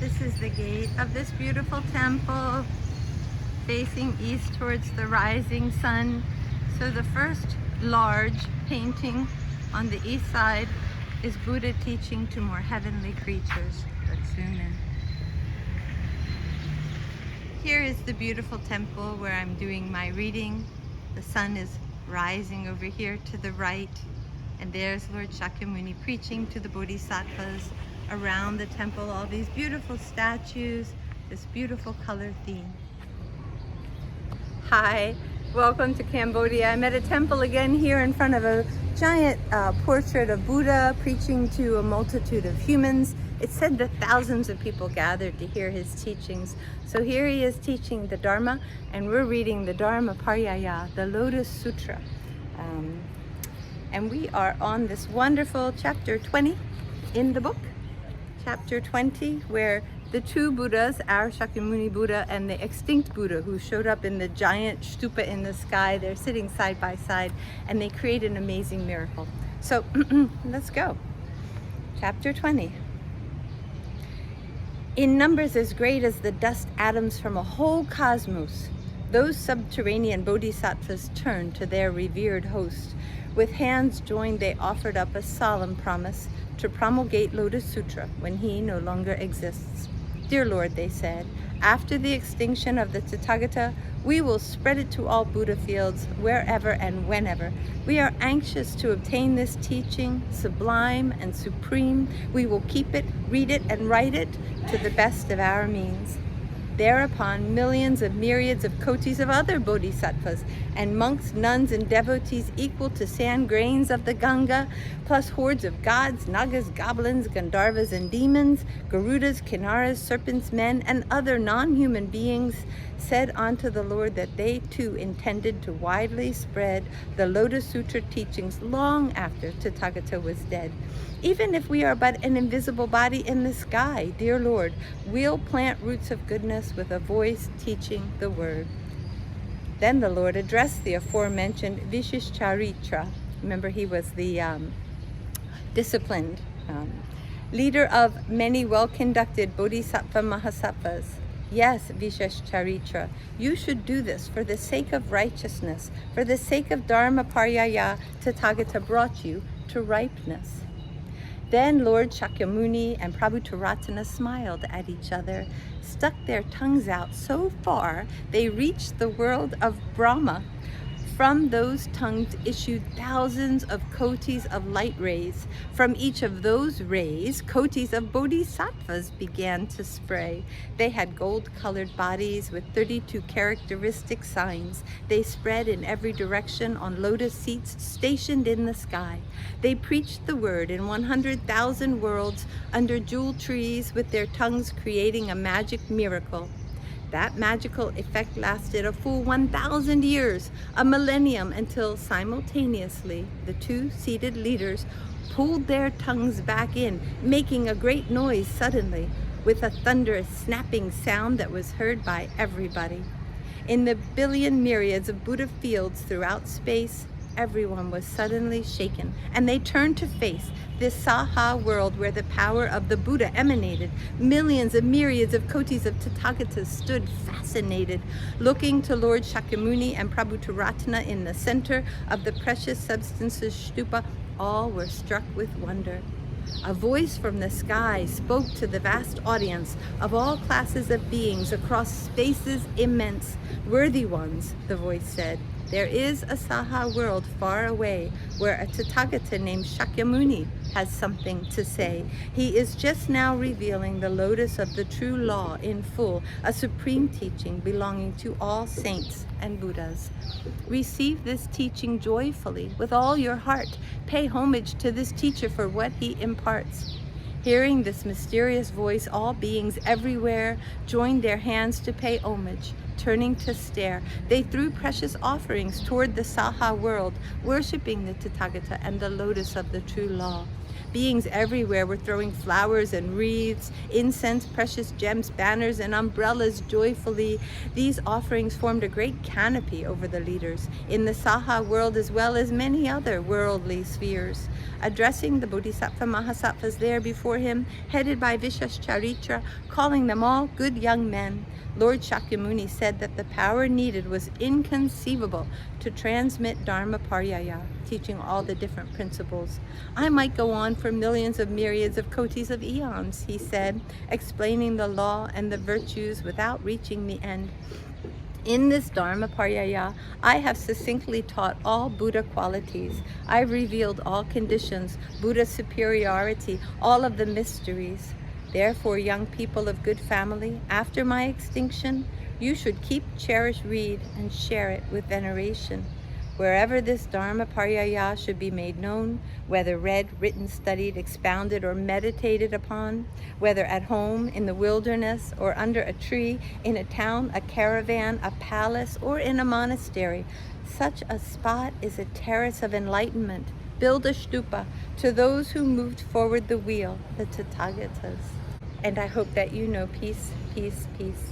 This is the gate of this beautiful temple facing east towards the rising sun. So the first large painting on the east side is Buddha teaching to more heavenly creatures. Let's zoom in. Here is the beautiful temple where I'm doing my reading. The sun is rising over here to the right, and there's Lord Sakyamuni preaching to the Bodhisattvas around the temple, all these beautiful statues, this beautiful color theme. Hi, welcome to Cambodia. I'm at a temple again here in front of a giant portrait of Buddha preaching to a multitude of humans. It's said that thousands of people gathered to hear his teachings. So here he is teaching the Dharma, and we're reading the Dharma Pariyaya, the Lotus Sutra. And we are on this wonderful chapter 20 in the book. Chapter 20, where the two Buddhas, our Sakyamuni Buddha and the extinct Buddha who showed up in the giant stupa in the sky, they're sitting side by side and they create an amazing miracle. So let's go. Chapter 20. In numbers as great as the dust atoms from a whole cosmos, those subterranean bodhisattvas turned to their revered host. With hands joined, they offered up a solemn promise to promulgate Lotus Sutra when he no longer exists. Dear Lord, they said, after the extinction of the Tathagata, we will spread it to all Buddha fields, wherever and whenever. We are anxious to obtain this teaching, sublime and supreme. We will keep it, read it, and write it to the best of our means. Thereupon, millions of myriads of kotis of other bodhisattvas and monks, nuns, and devotees equal to sand grains of the Ganga, plus hordes of gods, nagas, goblins, gandharvas, and demons, garudas, kinnaras, serpents, men, and other non-human beings, said unto the Lord that they too intended to widely spread the Lotus Sutra teachings long after Tathagata was dead. Even if we are but an invisible body in the sky, dear Lord, we'll plant roots of goodness with a voice teaching the word. Then the Lord addressed the aforementioned Vishishcharitra. Remember, he was the disciplined leader of many well-conducted bodhisattva mahasattvas. Yes, Vishishcharitra, you should do this for the sake of righteousness, for the sake of Dharma Pariyaya. Tathagata brought you to ripeness. Then Lord Sakyamuni and Prabhutaratana smiled at each other, stuck their tongues out so far they reached the world of Brahma. From those tongues issued thousands of kotis of light rays. From each of those rays, kotis of bodhisattvas began to spray. They had gold-colored bodies with 32 characteristic signs. They spread in every direction on lotus seats stationed in the sky. They preached the word in 100,000 worlds under jewel trees, with their tongues creating a magic miracle. That magical effect lasted a full 1,000 years, a millennium, until simultaneously the two seated leaders pulled their tongues back in, making a great noise suddenly, with a thunderous snapping sound that was heard by everybody. In the billion myriads of Buddha fields throughout space, everyone was suddenly shaken, and they turned to face this Saha world where the power of the Buddha emanated. Millions of myriads of kotis of Tathagatas stood fascinated, looking to Lord Sakyamuni and Prabhutaratana in the center of the precious substances stupa. All were struck with wonder. A voice from the sky spoke to the vast audience of all classes of beings across spaces immense. Worthy ones, the voice said, there is a Saha world far away where a Tathagata named Sakyamuni has something to say. He is just now revealing the lotus of the true law in full, a supreme teaching belonging to all saints and Buddhas. Receive this teaching joyfully with all your heart. Pay homage to this teacher for what he imparts. Hearing this mysterious voice, all beings everywhere joined their hands to pay homage. Turning to stare, they threw precious offerings toward the Saha world, worshiping the Tathagata and the lotus of the true law. beings everywhere were throwing flowers and wreaths, incense, precious gems, banners, and umbrellas joyfully. These offerings formed a great canopy over the leaders in the Saha world as well as many other worldly spheres. Addressing the Bodhisattva Mahasattvas there before him, headed by Vishwascharitra, calling them all good young men, Lord Sakyamuni said that the power needed was inconceivable to transmit Dharma Paryaya, teaching all the different principles. I might go on for millions of myriads of kotis of eons, he said, explaining the law and the virtues without reaching the end. In this Dharma Paryaya, I have succinctly taught all Buddha qualities. I've revealed all conditions, Buddha superiority, all of the mysteries. Therefore, young people of good family, after my extinction, you should keep, cherish, read, and share it with veneration. Wherever this Dharma Paryaya should be made known, whether read, written, studied, expounded, or meditated upon, whether at home, in the wilderness, or under a tree, in a town, a caravan, a palace, or in a monastery, such a spot is a terrace of enlightenment. Build a stupa to those who moved forward the wheel, the Tathagatas. And I hope that you know peace, peace, peace.